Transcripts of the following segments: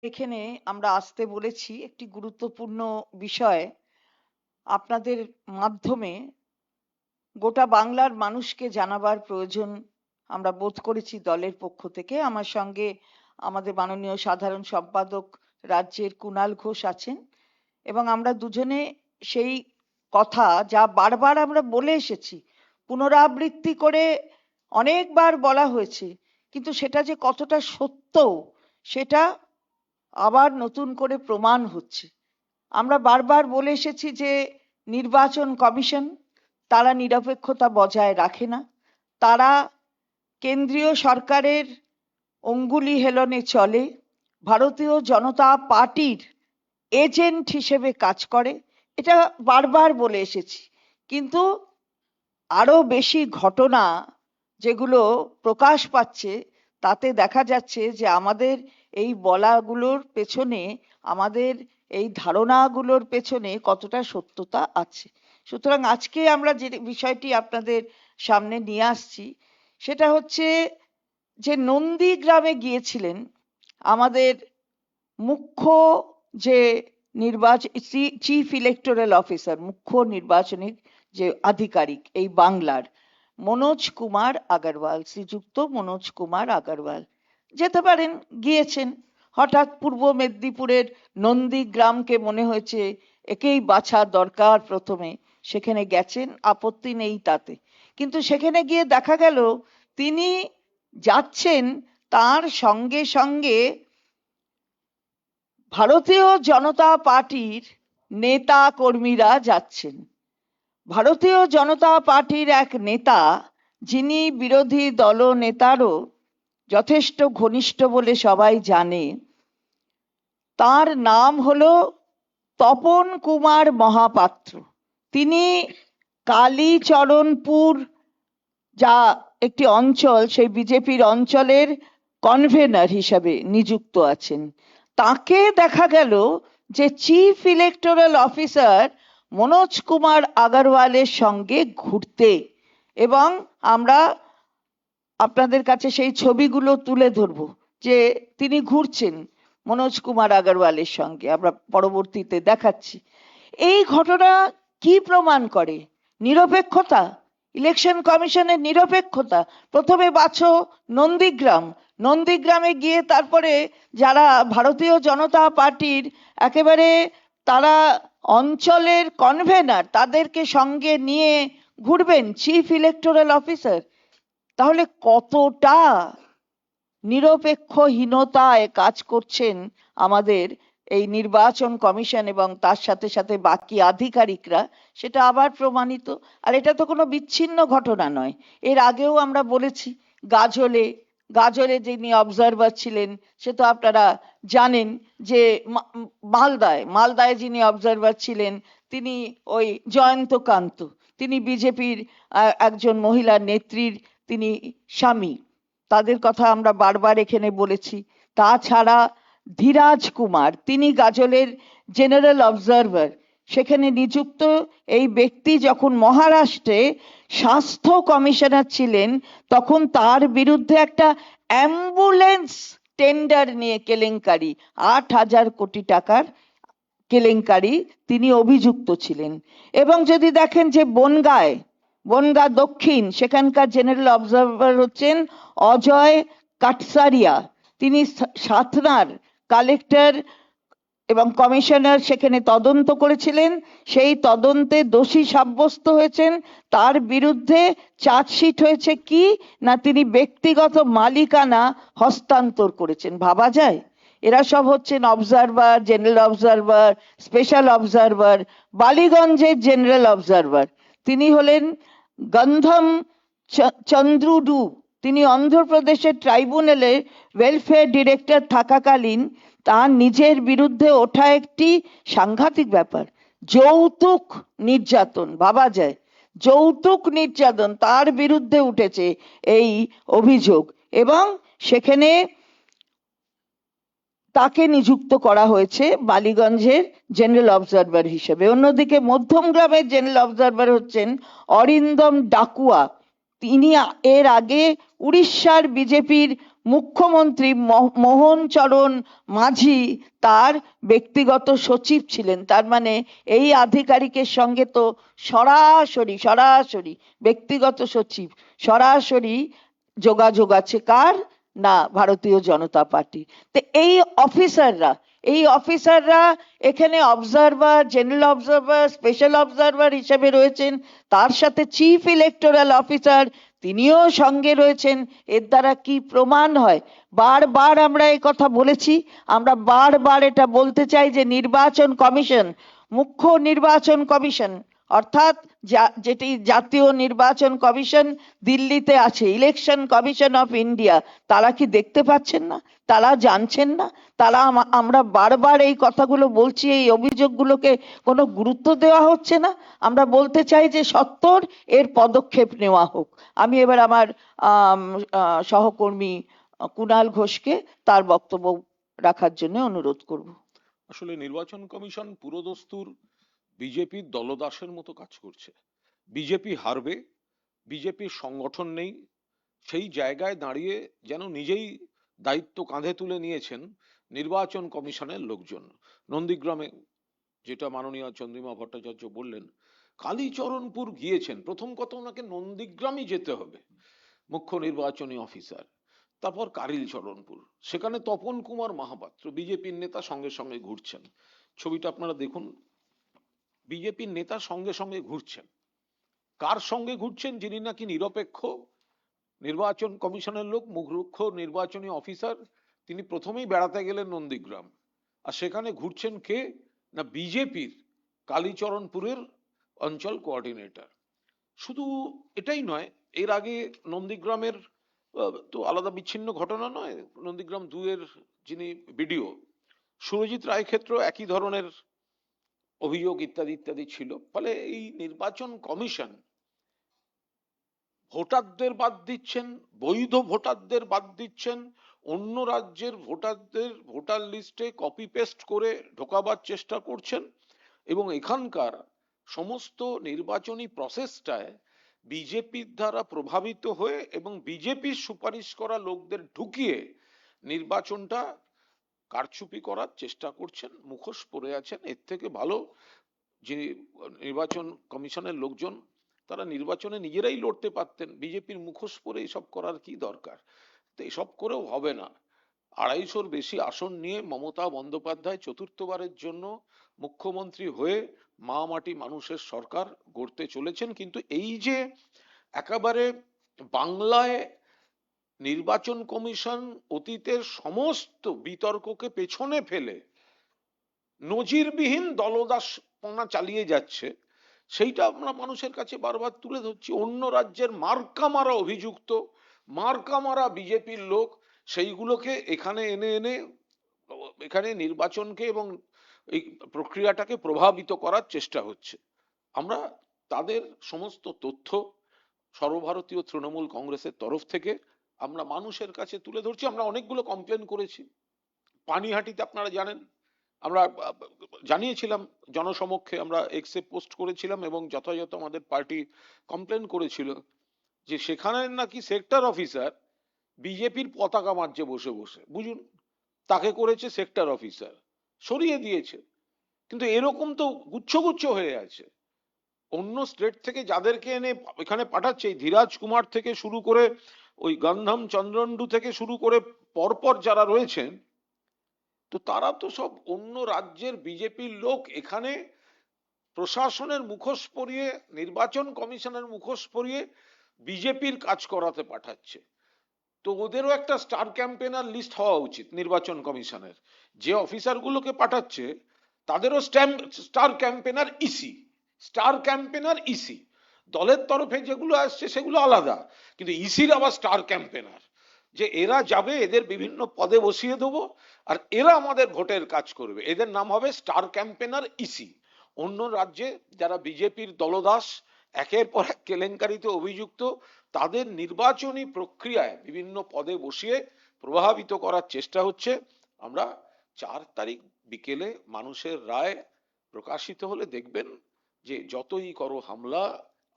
এখানে আমরা আসতে বলেছি একটি গুরুত্বপূর্ণ বিষয় আপনাদের মাধ্যমে গোটা বাংলার মানুষকে জানাবার প্রয়োজন আমরা বোধ করেছি দলের পক্ষ থেকে। আমার সঙ্গে আমাদের মাননীয় সাধারণ সম্পাদক রাজ্যের কুণাল ঘোষ আছেন এবং আমরা দুজনে সেই কথা যা বারবার আমরা বলে এসেছি, পুনরাবৃত্তি করে অনেকবার বলা হয়েছে, কিন্তু সেটা যে কতটা সত্য সেটা আবার নতুন করে প্রমাণ হচ্ছে। আমরা বারবার বলে এসেছি যে নির্বাচন কমিশন তারা নিরপেক্ষতা বজায় রাখে না, তারা কেন্দ্রীয় সরকারের অঙ্গুলি হেলনে চলে, ভারতীয় জনতা পার্টির এজেন্ট হিসেবে কাজ করে। এটা বারবার বলে এসেছি, কিন্তু আরো বেশি ঘটনা যেগুলো প্রকাশ পাচ্ছে তাতে দেখা যাচ্ছে যে আমাদের এই বলাগুলোর পেছনে, আমাদের এই ধারণাগুলোর পেছনে কতটা সত্যতা আছে। সুতরাং আজকে আমরা যে বিষয়টি আপনাদের সামনে নিয়ে আসছি সেটা হচ্ছে যে নন্দীগ্রামে গিয়েছিলেন আমাদের মুখ্য যে নির্বাচন চিফ ইলেকটোরাল অফিসার, মুখ্য নির্বাচনী যে আধিকারিক এই বাংলার, মনোজ কুমার আগরওয়াল, শ্রীযুক্ত মনোজ কুমার আগরওয়াল যেতে পারেন, গিয়েছেন। হঠাৎ পূর্ব মেদিনীপুরের নন্দীগ্রামকে মনে হয়েছে একেই বাছা দরকার, প্রথমে সেখানে গেছেন, আপত্তি নেই তাতে। কিন্তু সেখানে গিয়ে দেখা গেল তিনি যাচ্ছেন, তার সঙ্গে সঙ্গে ভারতীয় জনতা পার্টির নেতা কর্মীরা যাচ্ছেন। ভারতীয় জনতা পার্টির এক নেতা, যিনি বিরোধী দলনেতারও যথেষ্ট ঘনিষ্ঠ বলে সবাই জানে, তার নাম হলো তপন কুমার মহাপাত্র। তিনি কালীচরণপুর যা একটি অঞ্চল, সেই বিজেপির অঞ্চলের কনভেনার হিসাবে নিযুক্ত আছেন। তাকে দেখা গেল যে chief electoral officer Manoj Kumar আগরওয়ালের সঙ্গে ঘুরতে, এবং আমরা আপনাদের কাছে সেই ছবিগুলো তুলে ধরবো যে তিনি ঘুরছেন মনোজ কুমার আগরওয়ালের সঙ্গে, আমরা পরবর্তীতে দেখাচ্ছি। এই ঘটনা কি প্রমাণ করে? নিরপেক্ষতা, ইলেকশন কমিশনের নিরপেক্ষতা। প্রথমে বাছো নন্দীগ্রাম, নন্দীগ্রামে গিয়ে তারপরে যারা ভারতীয় জনতা পার্টির একেবারে তারা অঞ্চলের কনভেনার, তাদেরকে সঙ্গে নিয়ে ঘুরবেন চিফ ইলেকটোরাল অফিসার। তাহলে কতটা নিরপেক্ষহীনতায় কাজ করছেন আমাদের এই নির্বাচন কমিশন এবং তার সাথে সাথে বাকি আধিকারিকরা, সেটা আবার প্রমাণিত। আর এটা তো কোনো বিচ্ছিন্ন ঘটনা নয়, এর আগেও আমরা বলেছি। গাজলে, গাজলে যিনি অবজারভার ছিলেন সে তো আপনারা জানেন, যে মালদায়, মালদায় যিনি অবজারভার ছিলেন তিনি ওই জয়ন্তকান্ত, তিনি বিজেপির একজন মহিলা নেত্রীর তিনি স্বামী, তাদের কথা আমরা বারবার এখানে বলেছি। তাছাড়া ধীরাজ কুমার, তিনি গাজলের জেনারেল অবজারভার, সেখানে নিযুক্ত এই ব্যক্তি যখন মহারাষ্ট্রে স্বাস্থ্য কমিশনার ছিলেন তখন তার বিরুদ্ধে একটা অ্যাম্বুলেন্স টেন্ডার নিয়ে কেলেঙ্কারি, 8,000 কোটি টাকার কেলেঙ্কারি, তিনি অভিযুক্ত ছিলেন। এবং যদি দেখেন যে বনগাঁয়, বনগাঁ দক্ষিণ, সেখানকার জেনারেল অবজারভার হচ্ছেন অজয় কাটসারিয়া, তিনি সাতনার কালেক্টর এবং কমিশনার সেখানে তদন্ত করেছিলেন, সেই তদন্তে দোষী সাব্যস্ত হয়েছেন, তার বিরুদ্ধে চার্জশিট হয়েছে কি না তিনি ব্যক্তিগত মালিকানা হস্তান্তর করেছেন। ভাবা যায়? এরা সব হচ্ছেন observer, general observer, special observer. বালিগঞ্জের জেনারেল অবজারভার তিনি হলেন গন্ধম চন্দ্রুডু, তিনি অন্ধ্রপ্রদেশের ট্রাইব্যুনালে ওয়েলফেয়ার ডিরেক্টর থাকাকালীন তার নিজের বিরুদ্ধে ওঠা একটি সাংঘাতিক ব্যাপার, যৌতুক নির্যাতন। ভাবা যায়? যৌতুক নির্যাতন তার বিরুদ্ধে উঠেছে এই অভিযোগ, এবং সেখানে তাকে নিযুক্ত করা হয়েছে বালিগঞ্জের জেনারেল অবজারভার হিসেবে। অন্যদিকে মধ্যমগ্রামের জেনারেল অবজারভার হচ্ছেন অরিন্দম ডাকুয়া, তিনি এর আগে উড়িষ্যার বিজেপির মুখ্যমন্ত্রী মোহন চরণ মাঝি তার ব্যক্তিগত সচিব ছিলেন। তার মানে এই আধিকারিকের সঙ্গে তো সরাসরি সরাসরি ব্যক্তিগত সচিব সরাসরি যোগাযোগ আছে কার? না, ভারতীয় জনতা পার্টি। তো এই অফিসাররা এখানে observer, general observer, special observer হিসেবে রয়েছেন। তার সাথে চিফ ইলেকটোরাল অফিসার তিনিও সঙ্গে রয়েছেন। এর দ্বারা কি প্রমাণ হয়? বারবার আমরা এই কথা বলেছি, আমরা বারবার এটা বলতে চাই যে নির্বাচন কমিশন, মুখ্য নির্বাচন কমিশন অর্থাৎ যেটি জাতীয় নির্বাচন কমিশন দিল্লিতে আছে, ইলেকশন কমিশন অফ ইন্ডিয়া, তারা কি দেখতে পাচ্ছেন না? তারা জানছেন না? তারা আমরা বারবার এই কথাগুলো বলছি, এই অভিযোগগুলোকে কোনো গুরুত্ব দেওয়া হচ্ছে না। আমরা বলতে চাই যে সত্বর এর পদক্ষেপ নেওয়া হোক। আমি এবার আমার সহকর্মী কুণাল ঘোষকে তার বক্তব্য রাখার জন্য অনুরোধ করব। আসলে নির্বাচন কমিশন পুরোদস্তুর বিজেপির দলদাসের মতো কাজ করছে। বিজেপি হারবে, বিজেপির সংগঠন নেই, সেই জায়গায় দাঁড়িয়ে যেন নিজেই দায়িত্ব কাঁধে তুলে নিয়েছেন নির্বাচন কমিশনের লোকজন। নন্দীগ্রামে যেটা মাননীয় চন্দ্রিমা ভট্টাচার্য বললেন, কালীচরণপুর গিয়েছেন, প্রথম কথা ওনাকে নন্দীগ্রামই যেতে হবে মুখ্য নির্বাচনী অফিসার, তারপর কালীচরণপুর, সেখানে তপন কুমার মহাপাত্র বিজেপির নেতা সঙ্গে সঙ্গে ঘুরছেন। ছবিটা আপনারা দেখুন, বিজেপির নেতা সঙ্গে সঙ্গে ঘুরছেন। কার সঙ্গে ঘুরছেন? যিনি নাকি নিরপেক্ষ নির্বাচন কমিশনের লোক, মুখ্য নির্বাচনী অফিসার, তিনি প্রথমেই বেড়াতে গেলেন নন্দীগ্রাম, আর সেখানে ঘুরছেন কে? না বিজেপির কালীচরণপুরের অঞ্চল কোঅর্ডিনেটর। শুধু এটাই নয়, এর আগে নন্দীগ্রামের তো আলাদা বিচ্ছিন্ন ঘটনা নয়, নন্দীগ্রাম 2 এর যিনি বিডিও সুরজিৎ রায় ক্ষেত্র একই ধরনের অভিযোগ ইত্যাদি ইত্যাদি ছিল। ফলে এই নির্বাচন কমিশন ভোটারদের বাদ দিচ্ছেন, বৈধ ভোটারদের বাদ দিচ্ছেন, অন্য রাজ্যের ভোটারদের ভোটার লিস্টে কপি পেস্ট করে ঢোকাবার চেষ্টা করছেন, এবং এখানকার সমস্ত নির্বাচনী প্রসেসটায় বিজেপির দ্বারা প্রভাবিত হয়ে এবং বিজেপির সুপারিশ করা লোকদের ঢুকিয়ে নির্বাচনটা কারচুপি করার চেষ্টা করছেন, মুখোশ পরে আছেন। এর থেকে ভালো যে নির্বাচন কমিশনের লোকজন, তারা নির্বাচনে নিজেরাই লড়তে পারতেন, বিজেপির মুখোশ পরে এসব করার কি দরকার? তো এসব করেও হবে না। 250-র বেশি আসন নিয়ে মমতা বন্দ্যোপাধ্যায় চতুর্থবারের জন্য মুখ্যমন্ত্রী হয়ে মা মাটি মানুষের সরকার গড়তে চলেছেন। কিন্তু এই যে একেবারে বাংলায় নির্বাচন কমিশন অতীতের সমস্ত বিতর্ককে পেছনে ফেলে নজিরবিহীন দলদাসপনা চালিয়ে যাচ্ছে, সেইটা আমরা মানুষের কাছে বারবার তুলে ধরছি। অন্য রাজ্যের মার্কা মারা অভিযুক্ত, মার্কা মারা বিজেপির লোক, সেইগুলোকে এখানে এনে এনে এখানে নির্বাচনকে এবং এই প্রক্রিয়াটাকে প্রভাবিত করার চেষ্টা হচ্ছে। আমরা তাদের সমস্ত তথ্য সর্বভারতীয় তৃণমূল কংগ্রেসের তরফ থেকে আমরা মানুষের কাছে তুলে ধরছি। আমরা অনেকগুলো কমপ্লেন করেছি। পানিহাটিতে আপনারা জানেন, আমরা জানিয়েছিলাম জনসমক্ষে, আমরা এক্সে পোস্ট করেছিলাম এবং যথাযথ আমাদের পার্টি কমপ্লেন করেছিল যে সেখানে নাকি সেক্টর অফিসার বিজেপির পতাকা মারছে বসে বসে। বুঝুন, তাকে করেছে সেক্টর অফিসার, সরিয়ে দিয়েছে। কিন্তু এরকম তো গুচ্ছ গুচ্ছ হয়ে আছে। অন্য স্টেট থেকে যাদেরকে এনে এখানে পাঠাচ্ছে, ধীরাজ কুমার থেকে শুরু করে ওই গন্ধম চন্দ্রন্ডু থেকে শুরু করে পরপর যারা রয়েছেন, তো তারা তো সব অন্য রাজ্যের বিজেপির লোক এখানে প্রশাসনের মুখোশ পরিয়ে, নির্বাচন কমিশনের মুখোশ পরিয়ে বিজেপির কাজ করাতে পাঠাচ্ছে। তো ওদেরও একটা স্টার ক্যাম্পেনার লিস্ট হওয়া উচিত নির্বাচন কমিশনের। যে অফিসারগুলোকে পাঠাচ্ছে তাদেরও star campaigner EC, star campaigner EC. দলের তরফে যেগুলো আসছে সেগুলো আলাদা, কিন্তু ইসির আবার স্টার ক্যাম্পেনার, যে এরা যাবে, এদের বিভিন্ন পদে বসিয়ে দেবো আর এরা আমাদের ভোটের কাজ করবে, এদের নাম হবে স্টার ক্যাম্পেনার ইসি। অন্য রাজ্যে যারা বিজেপির দলদাস, একের পর এক কেলেঙ্কারিতে অভিযুক্ত, তাদের নির্বাচনী প্রক্রিয়ায় বিভিন্ন পদে বসিয়ে প্রভাবিত করার চেষ্টা হচ্ছে। আমরা 4 তারিখ বিকেলে মানুষের রায় প্রকাশিত হলে দেখবেন যে যতই করো হামলা,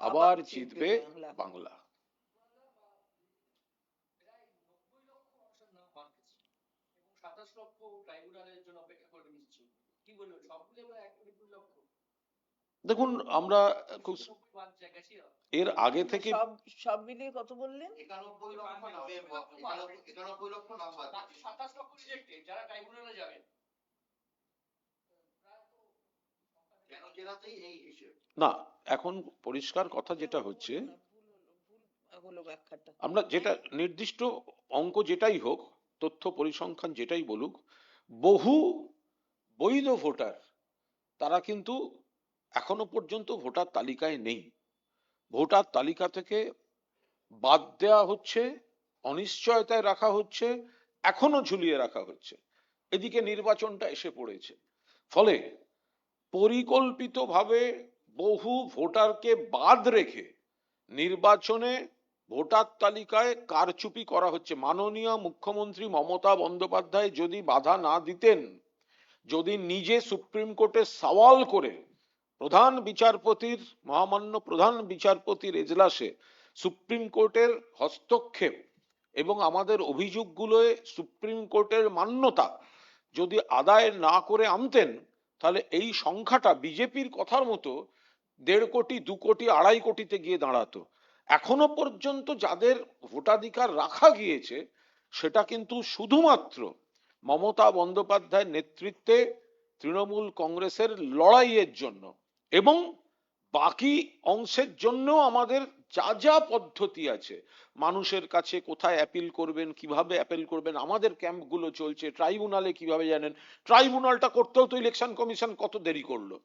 আবার জিতবে বাংলা। দেখুন আমরা খুব এর আগে থেকে সব সব মিলিয়ে কত বললেন? 91 লক্ষ নাম্বার 27 লক্ষ রিজেক্টেড যারা ট্রাইব্যুনালে যাবেন। কেন জেলাতেই এই হিসেব। না, এখন পরিষ্কার কথা যেটা হচ্ছে, হলো ব্যাখ্যাটা। আমরা যেটা নির্দিষ্ট অঙ্ক যেটাই হোক, তথ্য পরিসংখ্যান যেটাই বলুক, বহু বৈধ ভোটার তারা কিন্তু এখনো পর্যন্ত ভোটার তালিকায় নেই। ভোটার তালিকা থেকে বাদ দেওয়া হচ্ছে, অনিশ্চয়তায় রাখা হচ্ছে, এখনো ঝুলিয়ে রাখা হচ্ছে। এদিকে নির্বাচনটা এসে পড়েছে, ফলে পরিকল্পিতভাবে বহু ভোটারকে বাদ রেখে নির্বাচনে ভোটার তালিকায় কারচুপি করা হচ্ছে। মাননীয় মুখ্যমন্ত্রী মমতা বন্দ্যোপাধ্যায় যদি বাধা না দিতেন, যদি নিজে সুপ্রিম কোর্টে সওয়াল করে প্রধান বিচারপতির, মহামান্য প্রধান বিচারপতির এজলাসে সুপ্রিম কোর্টের হস্তক্ষেপ এবং আমাদের অভিযোগগুলোয় সুপ্রিম কোর্টের মান্যতা যদি আদায় না করে আনতেন, তাহলে এই সংখ্যাটা বিজেপির কথার মতো 1.5 কোটি 2 কোটি 2.5 কোটিতে গিয়ে দাঁড়াতো। এখনো পর্যন্ত যাদের ভোটাধিকার রাখা গিয়েছে সেটা কিন্তু শুধুমাত্র মমতা বন্দ্যোপাধ্যায়ের নেতৃত্বে তৃণমূল কংগ্রেসের লড়াইয়ের জন্য, এবং বাকি অংশের জন্য আমাদের যা যা পদ্ধতি আছে, মানুষের কাছে কোথায় অ্যাপিল করবেন, কিভাবে অ্যাপিল করবেন, আমাদের ক্যাম্পগুলো চলছে, ট্রাইব্যুনালে কিভাবে জানেন, ট্রাইব্যুনালটা করতেও তো ইলেকশন কমিশন কত দেরি করলো।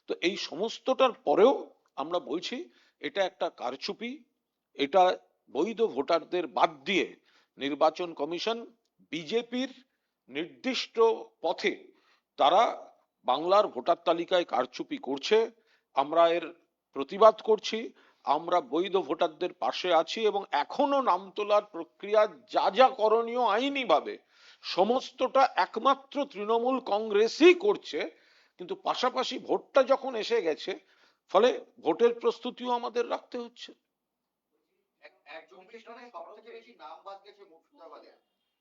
তো এই সমস্তটার পরেও আমরা বলছি এটা একটা কারচুপি, এটা বৈধ ভোটারদের বাদ দিয়ে নির্বাচন কমিশন বিজেপির নির্দিষ্ট পথে তারা বাংলার ভোটার তালিকায় কারচুপি করছে। আমরা এর প্রতিবাদ করছি, আমরা বৈধ ভোটারদের পাশে আছি এবং এখনো নাম তোলার প্রক্রিয়া যা যা করণীয় আইনিভাবে সমস্তটা একমাত্র তৃণমূল কংগ্রেসই করছে। কিন্তু পাশাপাশি ভোটটা যখন এসে গেছে, ফলে ভোটের প্রস্তুতিও আমাদের রাখতে হচ্ছে। 24 জনের সব থেকে বেশি নাম বাদ গেছে মুর্শিদাবাদে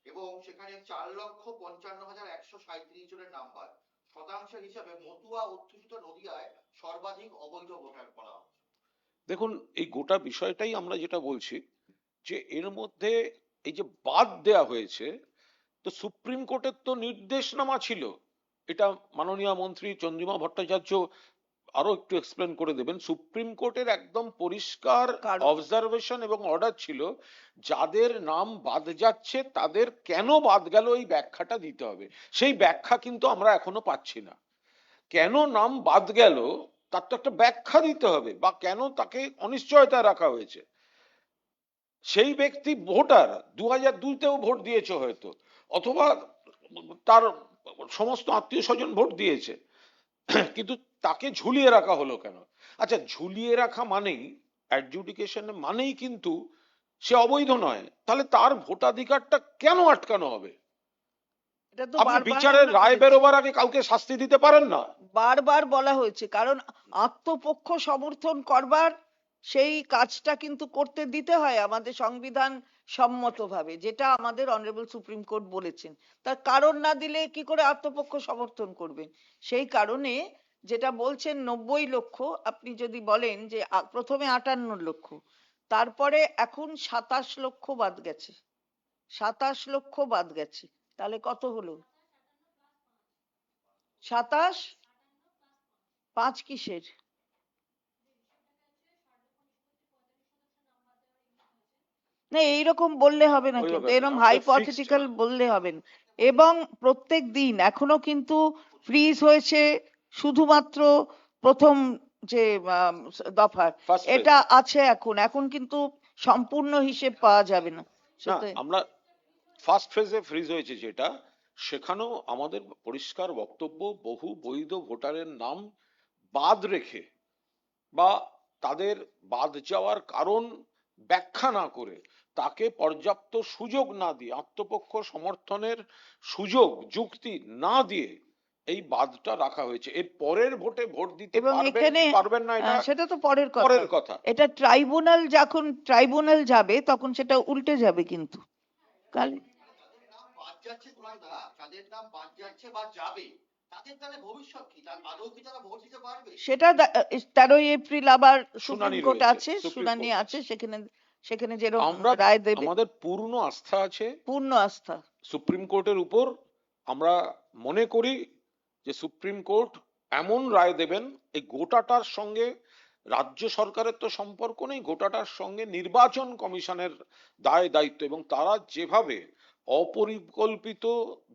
এবং সেখানে 4,55,137 জনের নাম বাদ। শতাংশের হিসাবে মতুয়া অধ্যুষিত নদিয়ায় সর্বাধিক অবৈধ ভোটার করা হচ্ছে। দেখুন, এই গোটা বিষয়টাই আমরা যেটা বলছি যে এর মধ্যে এই যে বাদ দেয়া হয়েছে, তো সুপ্রিম কোর্টের তো নির্দেশনামা ছিল, এটা মাননীয় মন্ত্রী চন্দ্রিমা ভট্টাচার্য আরো একটু এক্সপ্লেন করে দেবেন। সুপ্রিম কোর্টের একদম পরিষ্কার অবজারভেশন এবং অর্ডার ছিল, যাদের নাম বাদ যাচ্ছে তাদের কেন বাদ গেল এই ব্যাখ্যাটা দিতে হবে। সেই ব্যাখ্যা কিন্তু আমরা এখনো পাচ্ছি না। কেন নাম বাদ গেল তার তো একটা ব্যাখ্যা দিতে হবে, বা কেন তাকে অনিশ্চয়তায় রাখা হয়েছে। সেই ব্যক্তি ভোটার 2002-তেও ভোট দিয়েছে হয়তো, অথবা তার সমস্ত আত্মীয় স্বজন ভোট দিয়েছে, কিন্তু তাকে ঝুলিয়ে রাখা হলো কেন? আচ্ছা, ঝুলিয়ে রাখা মানেই, অ্যাডজুডিকেশন মানেই কিন্তু সে অবৈধ নয়, তাহলে তার ভোটাধিকারটা কেন আটকানো হবে? এটা তো আপনি বারবার বিচারের আমরা রায় বলেছি। বেরোবার আগে কাউকে শাস্তি দিতে পারেন না। বারবার বলা হয়েছে, কারণ আত্মপক্ষ সমর্থন করবার সেই কাজটা কিন্তু করতে দিতে হয় আমাদের সংবিধান সম্মতভাবে, যেটা আমাদের অনারেবল সুপ্রিম কোর্ট বলেছেন। তার কারণ না দিলে কি করে আত্মপক্ষ সমর্থন করবেন? সেই কারণে যেটা বলছেন 90 লক্ষ, আপনি যদি বলেন যে প্রথমে 58 লক্ষ, তারপরে এখন 27 লক্ষ বাদ গেছে, 27 লক্ষ বাদ গেছে, তাহলে কত হলো? 27 5 কিসের? না, এইরকম বললে হবে না, কিন্তু ওইভাবে এরকম আমাদের হাইপোথেটিক্যাল fixed বললে হবে না। এবং প্রত্যেক দিন এখনো কিন্তু ফ্রিজ হয়েছে শুধুমাত্র প্রথম যে দফার, First phase। এটা আছে এখন, এখন কিন্তু সম্পূর্ণ হিসেব পাওয়া যাবে না। না, সেটা আমরা ফার্স্ট ফেজে ফ্রিজ হয়েছে যেটা, সেখানেও আমাদের পরিষ্কার বক্তব্য, বহু বৈধ ভোটারের নাম বাদ রেখে বা তাদের বাদ যাওয়ার কারণ ব্যাখ্যা না করে, তাকে পর্যাপ্ত সুযোগ না দিয়ে, আত্মপক্ষ সমর্থনের সুযোগ যুক্তি না দিয়ে এই বাদটা রাখা হয়েছে। এর পরের ভোটে ভোট দিতে এবং পারবেন এখানে কি পারবেন না এটা সেটা তো পরের কথা। পরের কথা। এটা ট্রাইব্যুনাল, যখন ট্রাইব্যুনাল যাবে তখন সেটা উল্টে যাবে কিন্তু। কাল যাদের নাম বাদ যাচ্ছে তুলনা, যাদের নাম বাদ যাচ্ছে বা যাবে তাদের তাহলে ভবিষ্যৎ কি? তার আদৌ কি তারা ভোট দিতে পারবে? সেটা 13ই এপ্রিল আবার সুপ্রিম শুনানি কোর্ট রয়েছে, আছে, সুপ্রিম শুনানি কোর্ট আছে, সেখানে সেখানে যেরকম আমরা রায় দেবে। আমাদের পূর্ণ আস্থা আছে পূর্ণ আস্থা। সুপ্রিম কোর্টের উপর। আমরা মনে করি যে সুপ্রিম কোর্ট এমন রায় দেবেন, এই গোটাটার সঙ্গে রাজ্য সরকারের তো সম্পর্ক নেই, গোটাটার সঙ্গে নির্বাচন কমিশনের দায় দায়িত্ব, এবং তারা যেভাবে অপরিকল্পিত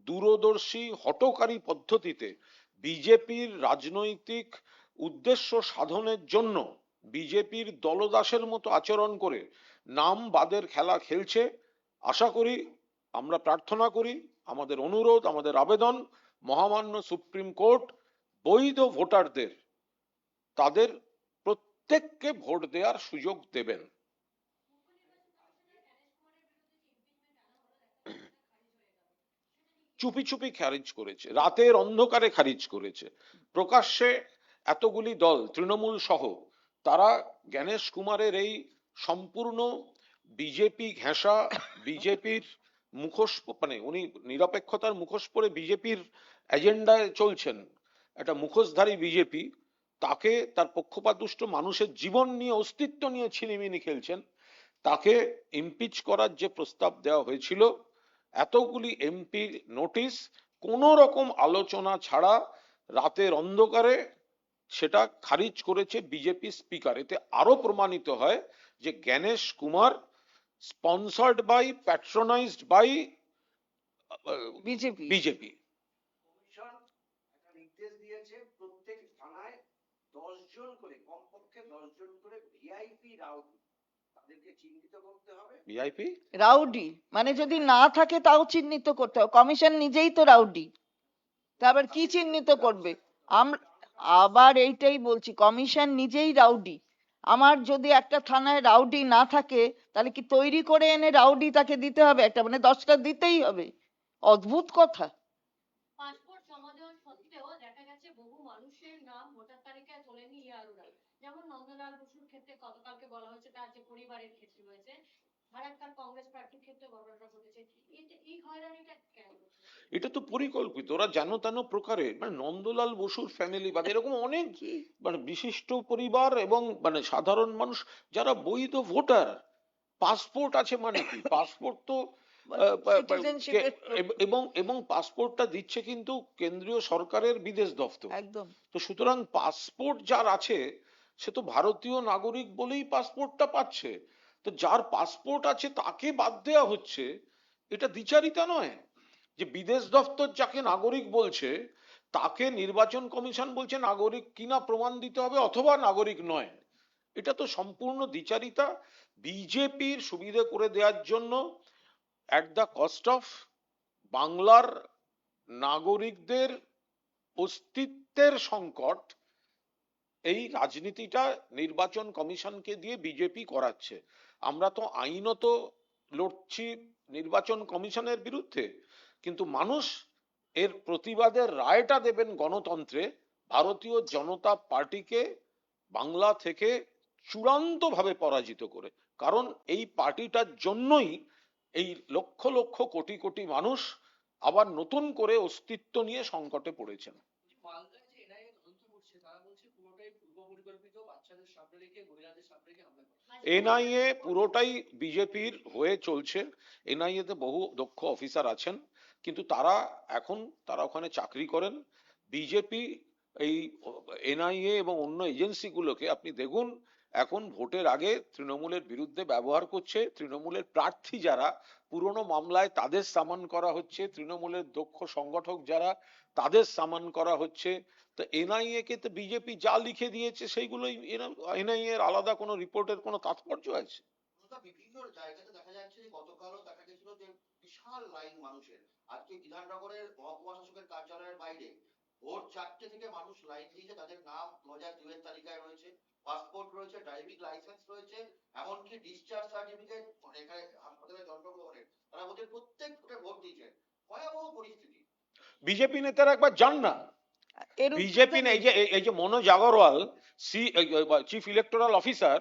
দূরদর্শী হঠকারী পদ্ধতিতে বিজেপির রাজনৈতিক উদ্দেশ্য সাধনের জন্য বিজেপির দলদাসের মতো আচরণ করে নাম বাদের খেলা খেলছে, আশা করি, আমরা প্রার্থনা করি, আমাদের অনুরোধ, আমাদের আবেদন, মহামান্য সুপ্রিম কোর্ট বৈধ ভোটারদের তাদের প্রত্যেককে ভোট দেওয়ার সুযোগ দেবেন। চুপি চুপি খারিজ করেছে, রাতের অন্ধকারে খারিজ করেছে। প্রকাশ্যে এতগুলি দল তৃণমূল সহ তারা জ্ঞানেশ কুমারের এই সম্পূর্ণ বিজেপি ঘেঁষা, বিজেপির মুখোশ, মানে উনি নিরপেক্ষতার মুখোশ পরে বিজেপির এজেন্ডায় চলছেন, একটা মুখোশধারী বিজেপি, তাকে তার পক্ষপাতদুষ্ট মানুষের জীবন নিয়ে, অস্তিত্ব নিয়ে ছিনিমিনি খেলছেন। তাকে ইমপিচ করার যে প্রস্তাব দেওয়া হয়েছিল, এতগুলি এমপি নোটিশ কোন রকম আলোচনা ছাড়া রাতের অন্ধকারে সেটা খারিজ করেছে বিজেপি স্পিকার। এতে আরো প্রমাণিত হয় যে Gyanesh Kumar sponsored by, patronised by BJP. BJP. Commission একটা নির্দেশ দিয়েছে প্রত্যেক থানায় 10 জন করে, কমপক্ষে 10 জন করে ভিআইপি রাউন্ড তাদেরকে চিহ্নিত করতে হবে। ভিআইপি রাউডি মানে যদি না থাকে তাও চিহ্নিত করতে হবে। কমিশন নিজেই তো রাউডি, তা আবার কি চিহ্নিত করবে? আমরা আবার এইটাই বলছি, কমিশন নিজেই রাউডি। আমার যদি একটা থানায় রাউডি না থাকে, তাহলে কি তৈরি করে এনে রাউডি তাকে দিতে হবে? একটা মানে 10টা দিতেই হবে? অদ্ভুত কথা। পাসপোর্ট জমা দেওয়ার সত্ত্বেও দেখা গেছে বহু মানুষের নাম ভোটার তালিকায় তোলেনি ইয়ারুরা। যেমন নন্দলাল বসুর ক্ষেত্রে গতকালকে বলা হয়েছে, তার যে পরিবারের ক্ষেত্রে হয়েছে, ফারাক্কার কংগ্রেস প্রার্থীর ক্ষেত্রে ঘটনাটা ঘটেছে। এই হয়রানিটা কেন? এটা তো পরিকল্পিত, ওরা যেন তেন প্রকারে, মানে নন্দলাল বসুর ফ্যামিলি বা এরকম অনেক কি মানে বিশিষ্ট পরিবার এবং মানে সাধারণ মানুষ যারা বৈধ ভোটার, পাসপোর্ট আছে মানে কি, পাসপোর্ট তো সিটিজেনশিপের এবং এবং পাসপোর্টটা দিচ্ছে কিন্তু কেন্দ্রীয় সরকারের বিদেশ দপ্তর। একদম। তো সুতরাং পাসপোর্ট যার আছে সে তো ভারতীয় নাগরিক বলেই পাসপোর্টটা পাচ্ছে। তো যার পাসপোর্ট আছে তাকে বাদ দেওয়া হচ্ছে, এটা দ্বিচারিতা নয়? যে বিদেশ দপ্তর যাকে নাগরিক বলছে তাকে নির্বাচন কমিশন বলছে নাগরিক কিনা প্রমাণ দিতে হবে, অথবা নাগরিক নয়। এটা তো সম্পূর্ণ দ্বিচারিতা। বিজেপির সুবিধা করে দেওয়ার জন্য অ্যাট দ্য কস্ট অফ বাংলার নাগরিকদের অস্তিত্বের সংকট, এই রাজনীতিটা নির্বাচন কমিশনকে দিয়ে বিজেপি করাচ্ছে। আমরা তো আইনত লড়ছি নির্বাচন কমিশনের বিরুদ্ধে, কিন্তু মানুষ এর প্রতিবাদের রায়টা দেবেন গণতন্ত্রে ভারতীয় জনতা পার্টিকে বাংলা থেকে চূড়ান্তভাবে পরাজিত করে। কারণ এই পার্টিটার জন্যই এই লক্ষ লক্ষ কোটি কোটি মানুষ আবার নতুন করে অস্তিত্ব নিয়ে সংকটে পড়েছেন। মালদায় যে এনআইএ তদন্ত করছে, তারা বলছে পুরোটাই পূর্ব পরিকল্পিত, বাচ্চাদের সামনে রেখে, মহিলাদের সামনে রেখে হামলা করা। এনআইএ পুরোটাই বিজেপির হয়ে চলছে। এনআইএ তে বহু দক্ষ অফিসার আছেন, কিন্তু তারা ওখানে চাকরি করেন। বিজেপি এই এনআইএ এবং অন্য এজেন্সিগুলোকে আপনি দেখুন, এখন ভোটের আগে তৃণমূলের বিরুদ্ধে ব্যবহার করছে। তৃণমূলের প্রার্থী যারা পুরনো মামলায়, তাদের সামন করা হচ্ছে। তৃণমূলের দক্ষ সংগঠক যারা, তাদের সামন করা হচ্ছে। তো এনআইএ কে তো বিজেপি যা লিখে দিয়েছে সেইগুলোই, এনআইএ এর আলাদা কোনো রিপোর্টের কোনো তাৎপর্য আছে? বিভিন্ন জায়গাতে দেখা যাচ্ছে যে গতকালও দেখা গেছিল যে বিশাল লাইন মানুষের। আজকে বিধাননগরের মহকুমা শাসকের কার্যালয়ের বাইরে ভোর 4টে থেকে মানুষ লাইন দিয়েছে, তাদের নাম 2002 এর তালিকায় রয়েছে, পাসপোর্ট রয়েছে, ড্রাইভিং লাইসেন্স রয়েছে, এমনকি ডিসচার্জ সার্টিফিকেট এখানে হাসপাতালে জন্মগ্রহণের, তারা ওদের প্রত্যেকটা ভোট দিয়েছে। ভয়াবহ পরিস্থিতি। বিজেপি নেতারা একবার যান না, এর বিজেপি এই যে Manoj Agarwal, chief electoral officer,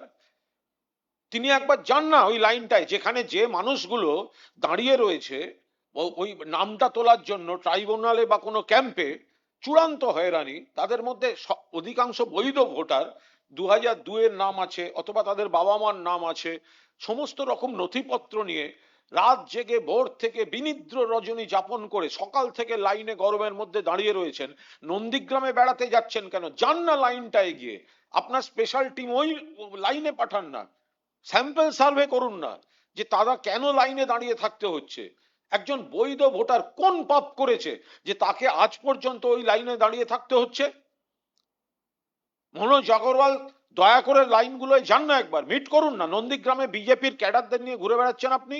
তিনি একবার যান না ওই লাইনটায়, যেখানে যে মানুষগুলো দাঁড়িয়ে রয়েছে ওই নামটা তোলার জন্য ট্রাইব্যুনালে বা কোনো ক্যাম্পে, চূড়ান্ত হয়রানি। তাদের মধ্যে অধিকাংশ বৈধ ভোটার, 2002-এর নাম আছে অথবা তাদের বাবা মার নাম আছে, সমস্ত রকম নথিপত্র নিয়ে রাত জেগে ভোর থেকে বিনিদ্র রজনী যাপন করে সকাল থেকে লাইনে গরমের মধ্যে দাঁড়িয়ে রয়েছেন। নন্দীগ্রামে বেড়াতে যাচ্ছেন কেন? যান না লাইনটা এগিয়ে, আপনার স্পেশাল টিম ওই লাইনে পাঠান না, স্যাম্পল সার্ভে করুন না যে তারা কেন লাইনে দাঁড়িয়ে থাকতে হচ্ছে। একজন বৈধ ভোটার কোন পাপ করেছে যে তাকে আজ পর্যন্ত ওই লাইনে দাঁড়িয়ে থাকতে হচ্ছে? মনোজ আগরওয়াল, দয়া করে লাইনগুলোয় যান না, একবার মিট করুন না। নন্দীগ্রামে বিজেপির ক্যাডারদের নিয়ে ঘুরে বেড়াচ্ছেন আপনি,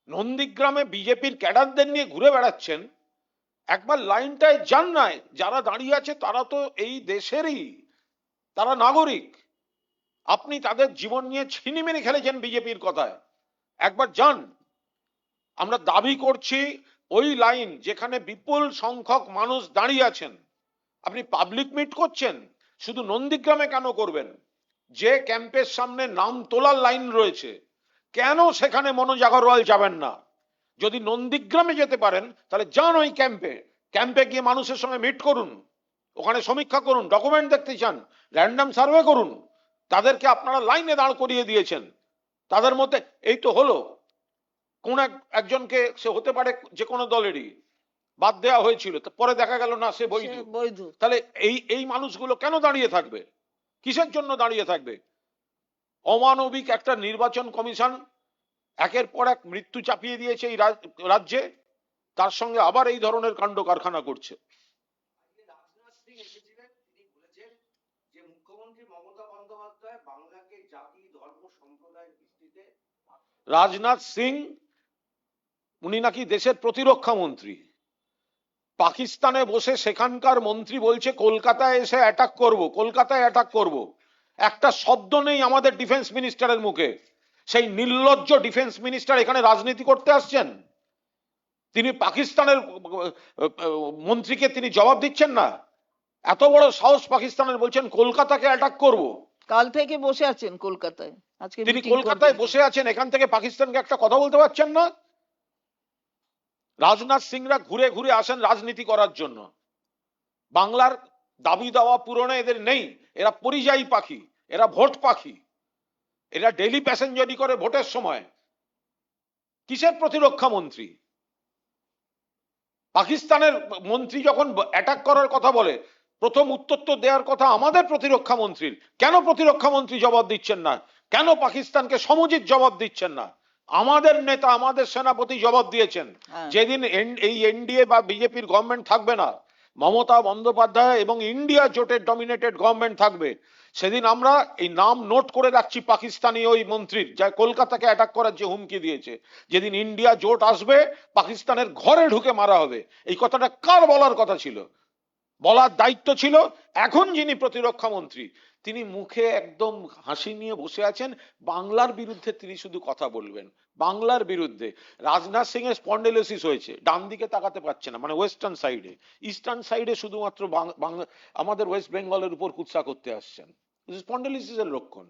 নন্দীগ্রামে বিজেপির ক্যাডারদের নিয়ে ঘুরে বেড়াচ্ছেন, একবার লাইনটায় যান না। যারা দাঁড়িয়ে আছে তারা তো এই দেশেরই, তারা নাগরিক। আপনি তাদের জীবন নিয়ে ছিনিমিনি খেলেছেন বিজেপির কথায়, একবার যান। আমরা দাবি করছি ওই লাইন যেখানে বিপুল সংখ্যক মানুষ দাঁড়িয়ে আছেন, আপনি পাবলিক মিট করছেন, শুধু নন্দীগ্রামে কেন করবেন? যে ক্যাম্পের সামনে নাম তোলার লাইন রয়েছে, কেন সেখানে মনোজ আগরওয়াল যাবেন না? যদি নন্দীগ্রামে যেতে পারেন তাহলে যান ওই ক্যাম্পে, ক্যাম্পে গিয়ে মানুষের সঙ্গে মিট করুন, ওখানে সমীক্ষা করুন, ডকুমেন্ট দেখতে চান, র্যান্ডম সার্ভে করুন। তাদেরকে আপনারা লাইনে দাঁড় করিয়ে দিয়েছেন। তাদের মধ্যে এই তো হলো, কোন একজনকে, সে হতে পারে যে কোনো দলেরই, বাদ দেওয়া হয়েছিল, পরে দেখা গেল না সে বৈধ। সে বৈধ। তাহলে এই মানুষগুলো কেন দাঁড়িয়ে থাকবে? কিসের জন্য দাঁড়িয়ে থাকবে? অমানবিক একটা নির্বাচন কমিশন একের পর এক মৃত্যু চাপিয়ে দিয়েছে এই রাজ্যে, তার সঙ্গে আবার এই ধরনের কাণ্ড কারখানা করছে। আজকে রাজনাথ সিং এসেছিলেন, তিনি বলেছেন যে মুখ্যমন্ত্রী মমতা বন্দ্যোপাধ্যায় বাংলাকে জাতি ধর্ম সম্প্রদায়ের ভিত্তিতে রাজনাথ সিং, উনি নাকি দেশের প্রতিরক্ষা মন্ত্রী, পাকিস্তানে বসে সেখানকার মন্ত্রী বলছে কলকাতায় এসে অ্যাটাক করব, কলকাতায় অ্যাটাক করব। একটা শব্দ নেই আমাদের ডিফেন্স মিনিস্টারের মুখে। সেই নির্লজ্জ ডিফেন্স মিনিস্টার এখানে রাজনীতি করতে আসছেন, তিনি পাকিস্তানের মন্ত্রীকে তিনি জবাব দিচ্ছেন না। এত বড় সাহস পাকিস্তানের, বলছেন কলকাতাকে অ্যাটাক করব। কাল থেকে বসে আছেন কলকাতায়, আজকে তিনি meeting কলকাতায় করবেন। বসে আছেন, এখান থেকে পাকিস্তানকে একটা কথা বলতে পারছেন না। রাজনাথ সিংরা ঘুরে ঘুরে আসেন রাজনীতি করার জন্য, বাংলার দাবি দাওয়া পূরণে এদের নেই। এরা পরিযায়ী পাখি, এরা ভোট পাখি, এরা ডেইলি প্যাসেঞ্জারি করে ভোটের সময়। কিসের প্রতিরক্ষা মন্ত্রী? পাকিস্তানের মন্ত্রী যখন অ্যাটাক করার কথা বলে, প্রথম উত্তর তো দেওয়ার কথা আমাদের প্রতিরক্ষা মন্ত্রীর। কেন প্রতিরক্ষা মন্ত্রী জবাব দিচ্ছেন না? কেন পাকিস্তানকে সমুচিত জবাব দিচ্ছেন না? আমাদের নেতা, আমাদের সেনাপতি জবাব দিয়েছেন। হ্যাঁ। যেদিন এই এনডিএ বা বিজেপির গভর্নমেন্ট থাকবে না, মমতা বন্দ্যোপাধ্যায় এবং ইন্ডিয়া জোটের ডমিনেটেড গভর্নমেন্ট থাকবে, সেদিন আমরা এই নাম নোট করে রাখছি পাকিস্তানি ওই মন্ত্রীর, যা কলকাতাকে অ্যাটাক করার যে হুমকি দিয়েছে। যেদিন ইন্ডিয়া জোট আসবে, পাকিস্তানের ঘরে ঢুকে মারা হবে। এই কথাটা কার বলার কথা ছিল? বলার দায়িত্ব ছিল এখন যিনি প্রতিরক্ষা মন্ত্রী, তিনি মুখে একদম হাসি নিয়ে বসে আছেন। বাংলার বিরুদ্ধে তিনি শুধু কথা বলবেন, বাংলার বিরুদ্ধে। রাজনাথ সিং এর স্পন্ডেলোসিস হয়েছে, ডান দিকে তাকাতে পারছে না, মানে ওয়েস্টার্ন সাইডে। ইস্টার্ন সাইডে শুধুমাত্র আমাদের ওয়েস্ট বেঙ্গলের উপর কুৎসা করতে আসছেন, স্পন্ডেলোসিস এর লক্ষণ।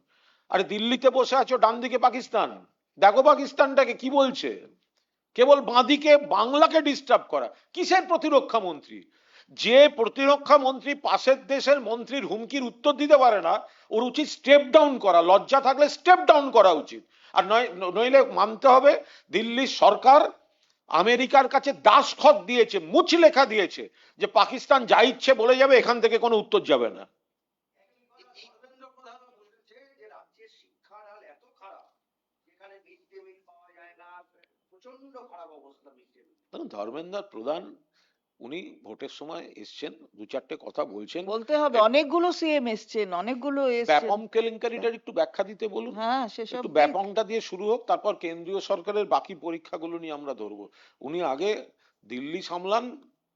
আরে দিল্লিতে বসে আছো, ডান দিকে পাকিস্তান, দেখো পাকিস্তানটাকে কি বলছে। কেবল বাঁদিকে বাংলাকে ডিস্টার্ব করা। কিসের প্রতিরক্ষা মন্ত্রী? যে প্রতিরক্ষা মন্ত্রী পাশের দেশের মন্ত্রীর হুমকির উত্তর দিতে পারে না, ওর উচিত স্টেপ ডাউন করা। লজ্জা থাকলে স্টেপ ডাউন করা উচিত। আর নইলে মানতে হবে দিল্লির সরকার আমেরিকার কাছে দাসখত দিয়েছে, মুচলেখা দিয়েছে যে পাকিস্তান যা ইচ্ছে বলে যাবে, এখান থেকে কোনো উত্তর যাবে না। ধর্মেন্দ্র প্রধান বলেছে যে রাজ্যের শিক্ষার হাল এত খারাপ, যেখানে মিড ডে মিল পাওয়া যায় না, প্রচন্ড খারাপ অবস্থা মিড ডে মিল। দেখুন, ধর্মেন্দ্র প্রধান উনি ভোটের সময় এসছেন, দু চারটে কথা বলছেন। বলতে হবে, অনেকগুলো সিএম এসছেন, অনেকগুলো এসছেন। ব্যাপম কেলেঙ্কারিটার একটু ব্যাখ্যা দিতে বলুন। হ্যাঁ, সেসব একটু ব্যাপংটা দিয়ে শুরু হোক, তারপর কেন্দ্রীয় সরকারের বাকি পরীক্ষাগুলো নিয়ে আমরা ধরবো। উনি আগে দিল্লি সামলান,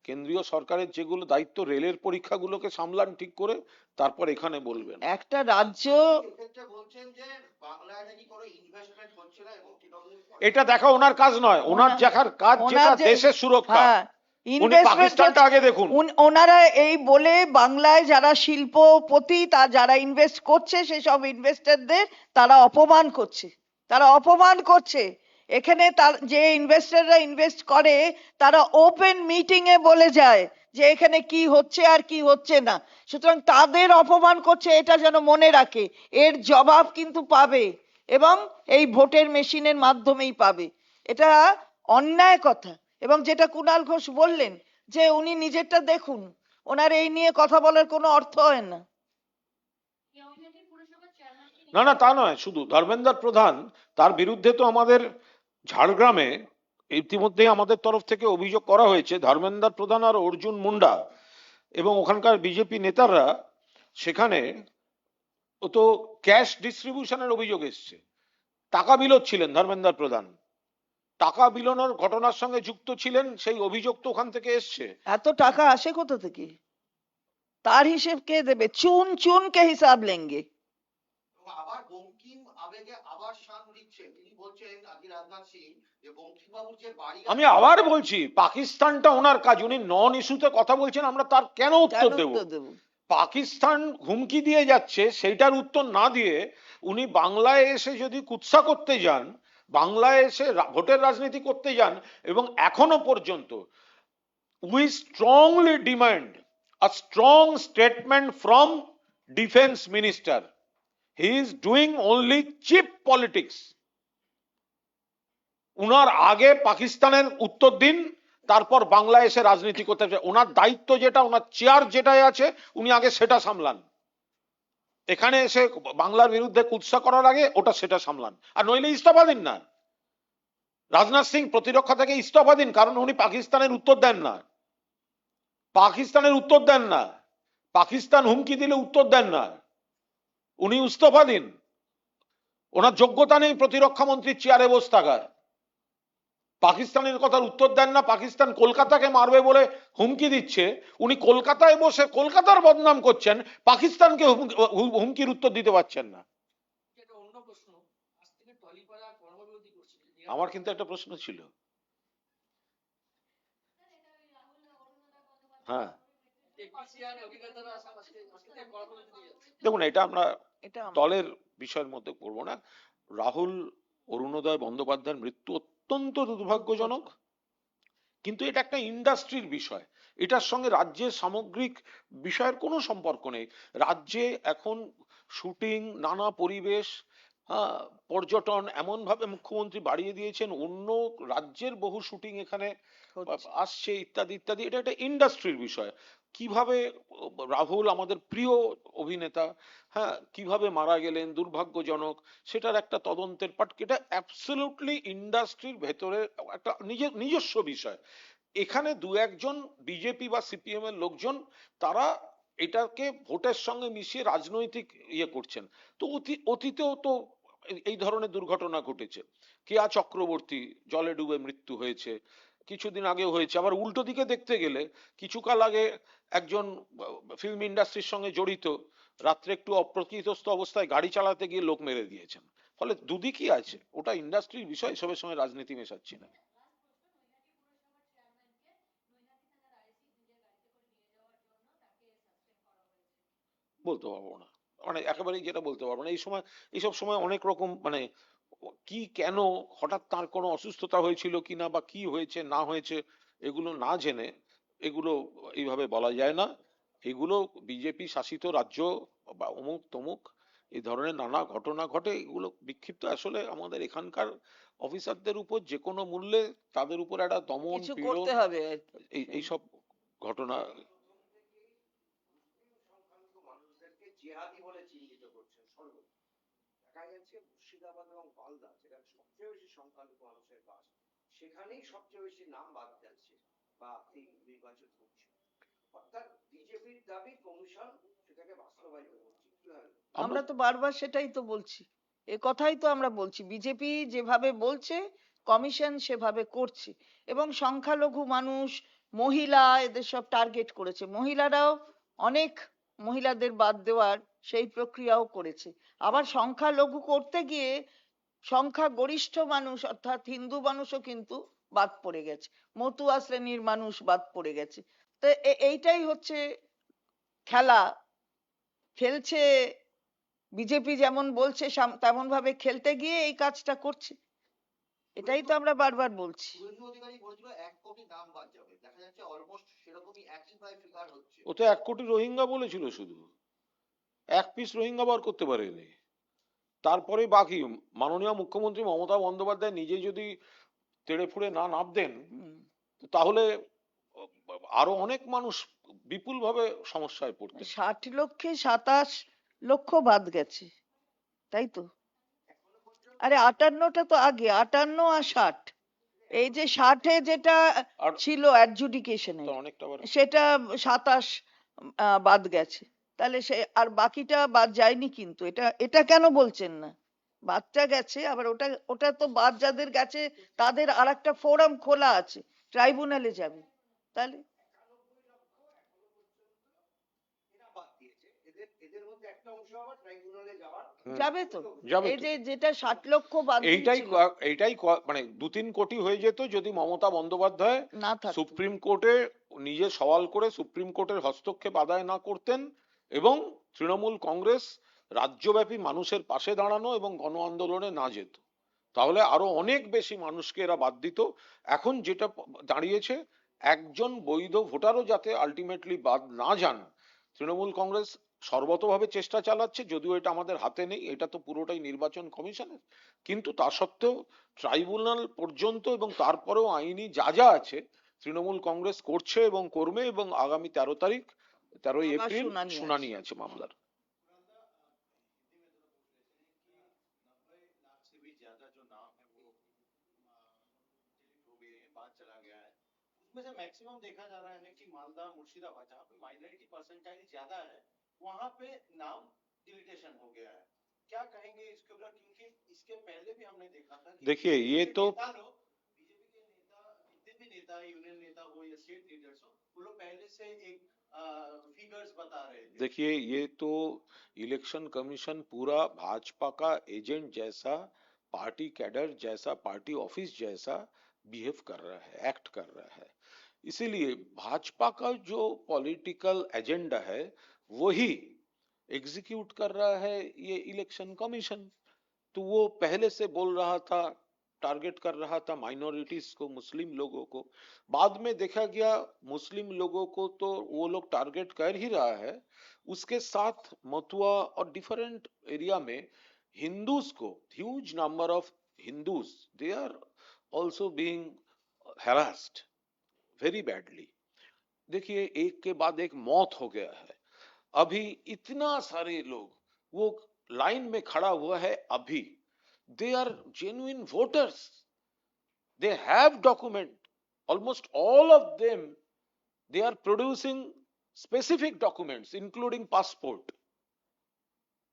কেন্দ্রীয় সরকারের যেগুলো দায়িত্ব, রেলের পরীক্ষাগুলোকে সামলান ঠিক করে, তারপর এখানে বলবেন। একটা রাজ্য, এক্ষেত্রে বলছেন যে বাংলায় নাকি কোনো ইনভেস্টমেন্ট হচ্ছে না এবং তৃণমূল এটা দেখা ওনার কাজ নয়, ওনার দেখার কাজ যেটা ওনার যে- দেশের সুরক্ষা। হ্যাঁ, উনি ইনভেস্টমেন্ট পাকিস্তানটা আগে দেখুন। ওনারা এই বলে বাংলায় যারা শিল্পপতি, যারা ইনভেস্ট করছে, সেসব ইনভেস্টরদের তারা অপমান করছে, তারা অপমান করছে। এখানে তার যে ইনভেস্টররা ইনভেস্ট করে, তারা ওপেন মিটিং এ বলে যায় যে এখানে কি হচ্ছে আর কি হচ্ছে না। সুতরাং তাদের অপমান করছে এটা যেন মনে রাখে, এর জবাব কিন্তু পাবে এবং এই ভোটের মেশিনের মাধ্যমেই পাবে। এটা অন্যায় কথা। এবং যেটা কুণাল ঘোষ বললেন যে উনি নিজেরটা দেখুন, ওনার এই নিয়ে কথা বলার কোনো অর্থ হয় না। ইয়ংজেটি পুরসভার চেয়ারম্যানকে না না, তা নয়, শুধু ধর্মেন্দ্র প্রধান, তার বিরুদ্ধে তো আমাদের ঝাড়গ্রামে ইতিমধ্যেই আমাদের তরফ থেকে অভিযোগ করা হয়েছে। ধর্মেন্দ্র প্রধান আর অর্জুন মুন্ডা এবং ওখানকার বিজেপি নেতারা, সেখানে ও তো ক্যাশ ডিস্ট্রিবিউশনের অভিযোগ এসছে, টাকা বিলোচ্ছিলেন ধর্মেন্দ্র প্রধান, টাকা বিলোনোর ঘটনার সঙ্গে যুক্ত ছিলেন, সেই অভিযোগ তো ওখান থেকে এসছে। এত টাকা আসে কোথা থেকে? তার হিসেব কে দেবে? চুন চুন কে হিসাব লেঙ্গে। এবং আবার বঙ্কিম আবেগে আবার শান দিচ্ছেন। তিনি বলছেন আজকে রাজনাথ সিং যে বঙ্কিমবাবুর যে বাড়ি আমি আবার বলছি, পাকিস্তানটা ওনার কাজ, উনি নন ইস্যুতে কথা বলছেন, আমরা তার কেন উত্তর কেন দেব? উত্তর দেবো? পাকিস্তান হুমকি দিয়ে যাচ্ছে, সেইটার উত্তর না দিয়ে উনি বাংলায় এসে যদি কুৎসা করতে যান, বাংলায় এসে ভোটের রাজনীতি করতে যান, এবং এখনো পর্যন্ত we strongly demand a strong statement from defence minister. He is doing only cheap politics. উনার আগে পাকিস্তানের উত্তর দিন, তারপর বাংলায় এসে রাজনীতি করতে হবে। ওনার দায়িত্ব যেটা, ওনার চেয়ার যেটাই আছে, উনি আগে সেটা সামলান। এখানে এসে বাংলার বিরুদ্ধে কুৎসা করার আগে ওটা সেটা সামলান, আর নইলে ইস্তফা দিন না। রাজনাথ সিং প্রতিরক্ষা থেকে ইস্তফা দিন, কারণ উনি পাকিস্তানের উত্তর দেন না, পাকিস্তানের উত্তর দেন না, পাকিস্তান হুমকি দিলে উত্তর দেন না, উনি ইস্তফা দিন। ওনার যোগ্যতা নেই প্রতিরক্ষা মন্ত্রীর চেয়ারে বসে থাকার। পাকিস্তানের কথার উত্তর দেন না, পাকিস্তান কলকাতাকে মারবে বলে হুমকি দিচ্ছে, উনি কলকাতায় বসে কলকাতার বদনাম করছেন, পাকিস্তানকে হুমকির উত্তর দিতে পারছেন না। এটা অন্য প্রশ্ন। আজ থেকে টলিপাড়া কর্মবিরতি করছে। আমার কিন্তু একটা প্রশ্ন ছিল। হ্যাঁ, দেখুন, এটা আমরা এটা দলের বিষয়ের মধ্যে করবো না। রাহুল অরুণোদয় বন্দ্যোপাধ্যায়ের মৃত্যু অত্যন্ত দুর্ভাগ্যজনক, কিন্তু এটা একটা ইন্ডাস্ট্রির বিষয়, এটার সঙ্গে রাজ্যের সামগ্রিক বিষয়ের কোনো সম্পর্ক নেই। রাজ্যে এখন শুটিং, নানা পরিবেশ, পর্যটন এমন ভাবে মুখ্যমন্ত্রী বাড়িয়ে দিয়েছেন, অন্য রাজ্যের বহু শুটিং এখানে হচ্ছে। আসছে, ইত্যাদি ইত্যাদি। এটা একটা ইন্ডাস্ট্রির বিষয়। কিভাবে রাহুল, আমাদের প্রিয় অভিনেতা, হ্যাঁ, কিভাবে মারা গেলেন, দুর্ভাগ্যজনক, সেটার একটা তদন্তের পাট। এটা অ্যাবসলিউটলি ইন্ডাস্ট্রির ভেতরে একটা নিজস্ব বিষয়। এখানে দু একজন বিজেপি বা সিপিএম এর লোকজন, তারা এটাকে ভোটের সঙ্গে মিশিয়ে রাজনৈতিক ইয়ে করছেন। তো অতীতেও তো এই ধরনের দুর্ঘটনা ঘটেছে। কেয়া চক্রবর্তী জলে ডুবে মৃত্যু হয়েছে, কিছুদিন আগেও হয়েছে। আবার উল্টো দিকে দেখতে গেলে কিছুকাল আগে একজন ফিল্ম ইন্ডাস্ট্রির সঙ্গে জড়িত রাত্রে একটু অপ্রকৃতস্থ অবস্থায় গাড়ি চালাতে গিয়ে লোক মেরে দিয়েছেন। ফলে দুদিকই আছে, ওটা ইন্ডাস্ট্রির বিষয়, এসবের সঙ্গে রাজনীতি মেশাচ্ছি না। বলতে পারবো না, মানে একেবারেই যেটা বলতে পারবো না। এই সময়, এইসব সময় অনেক রকম, মানে কি কেন হঠাৎ তার কোনো অসুস্থতা হয়েছিল কিনা, বা কি হয়েছে না হয়েছে, এগুলো না জেনে এগুলো এইভাবে বলা যায় না। এগুলো বিজেপি শাসিত রাজ্য বা অমুক তমুক, এই ধরনের নানা ঘটনা ঘটে। এগুলো বিক্ষিপ্ত, আসলে আমাদের এখানকার অফিসারদের উপর যে কোনো মূল্যে তাদের উপর একটা দমন কিছু পীড়ন, করতে হবে আর কি। এইসব ঘটনা। সংখ্যালঘু মানুষদেরকে জেহাদি বলে চিহ্নিত করছেন সর্বত্র। দেখা যাচ্ছে মুর্শিদাবাদ এবং মালদা, যেখানে সবচেয়ে বেশি সংখ্যালঘু মানুষের বাস, সেখানেই সবচেয়ে বেশি নাম বাদ যাচ্ছে বা এই নির্বাচন হচ্ছে। অর্থাৎ বিজেপির দাবি কমিশন সেটাকে বাস্তবায়িত করছে। কিভাবে? আমরা তো বারবার সেটাই তো বলছি, এ কথাই তো আমরা বলছি, বিজেপি যেভাবে বলছে কমিশন সেভাবে করছে। এবং সংখ্যালঘু মানুষ, মহিলা, এদের সব টার্গেট করেছে। মহিলারাও অনেক, মহিলাদের বাদ দেওয়ার সেই প্রক্রিয়াও করেছে। আবার সংখ্যালঘু করতে গিয়ে সংখ্যা গরিষ্ঠ মানুষ অর্থাৎ হিন্দু মানুষও কিন্তু বাদ পড়ে গেছে, মতুয়া শ্রেণীর মানুষ বাদ পড়ে গেছে। তো এইটাই হচ্ছে খেলা খেলছে বিজেপি, যেমন বলছে তেমন ভাবে খেলতে গিয়ে এই কাজটা করছে। এটাই তো আমরা বারবার বলছি। শুভেন্দু অধিকারী বলেছিল 1 কোটি নাম বাদ যাবে, দেখা যাচ্ছে অলমোস্ট সেরকমই একই প্রায় ফিগার হচ্ছে। ও তো 1 কোটি রোহিঙ্গা বলেছিল, শুধু 1 পিস রোহিঙ্গা বার করতে পারেনি। তারপরে বাকি মাননীয় মুখ্যমন্ত্রী মমতা বন্দ্যোপাধ্যায় নিজে যদি তেড়ে ফুড়ে না নাপ দেন, হুম। তাহলে আরো অনেক মানুষ বিপুলভাবে সমস্যায় পড়তেন। 60 লক্ষে 27 লক্ষ বাদ গেছে, তাই তো? আরে 58টা তো আগে, 58 আর 60, এই যে 60-এ যেটা আর ছিল অ্যাডজুডিকেশনে তো অনেকটা আবার সেটা 27 বাদ গেছে, তাহলে সে আর বাকিটা বাদ যায়নি। কিন্তু এটা এটা কেন বলছেন না? বাদটা গেছে, আবার ওটা ওটা তো বাদ যাদের গেছে তাদের আরেকটা ফোরাম খোলা আছে, ট্রাইব্যুনালে যাবে। তাহলে এরা বাদ দিয়েছে, এদের মধ্যে একটা অংশ আবার ট্রাইব্যুনালে যাওয়ার যাবে তো। যাবে এই তো। যে যেটা 60 লক্ষ বাদ এইটাই দিয়েছিল, এইটাই মানে 2-3 কোটি হয়ে যেত যদি মমতা বন্দ্যোপাধ্যায় না থাকতো। সুপ্রিম কোর্টে নিজে সওয়াল করে সুপ্রিম কোর্টের হস্তক্ষেপ আদায় না করতেন, এবং তৃণমূল কংগ্রেস রাজ্যব্যাপী মানুষের পাশে দাঁড়ানো এবং গণ আন্দোলনে না যেত, তাহলে আরো অনেক বেশি মানুষকে এরা বাদ দিত। এখন যেটা দাঁড়িয়েছে, একজন বৈধ ভোটারও যাতে আলটিমেটলি বাদ না যান, তৃণমূল কংগ্রেস সর্বতভাবে চেষ্টা চালাচ্ছে, যদিও এটা আমাদের হাতে নেই, এটা তো পুরোটাই নির্বাচন কমিশনের। কিন্তু তা সত্ত্বেও ট্রাইব্যুনাল পর্যন্ত এবং তারপরেও আইনি যা যা আছে তৃণমূল কংগ্রেস করছে এবং করবে, এবং আগামী 13 তারিখ, 13ই আবার এপ্রিল শুনানি শুনানি আছে মামলার। से भी ज्यादा जो नाम है वो हो गए हैं, बात चला गया है। उसमें से मैक्सिमम देखा जा रहा है ना कि मालदा मुर्शिदाबाद जहाँ पे माइनॉरिटी परसेंटाइल ज्यादा है, वहां पे नाम डिलीटेशन हो गया है। क्या कहेंगे इसके ऊपर, क्योंकि इसके पहले भी हमने देखा था कि देखिए, ये तो बीजेपी के नेता, जितने भी नेता, यूनियन नेता हो या स्टेट लीडर्स हो, वो लोग पहले से एक फिगर्स बता रहे थे। देखिए, ये तो इलेक्शन कमीशन पूरा भाजपा का एजेंट जैसा, पार्टी कैडर जैसा, पार्टी ऑफिस जैसा बिहेव कर रहा है, एक्ट कर रहा है। इसीलिए भाजपा का जो पॉलिटिकल एजेंडा है वही एग्जीक्यूट कर रहा है ये इलेक्शन कमीशन। तो वो पहले से बोल रहा था, टारगेट कर रहा था माइनॉरिटीज को, मुस्लिम लोगों को। बाद में देखा गया मुस्लिम लोगों को तो वो लोग टारगेट कर ही रहा है, उसके साथ मथुआ और डिफरेंट एरिया में हिंदूज को, huge number of Hindus, they are also being harassed very badly. देखिए, एक के बाद एक मौत हो गया है। अभी इतना सारे लोग, वो लाइन में खड़ा हुआ है अभी, they are genuine voters, they have document, almost all of them, they are producing specific documents including passport।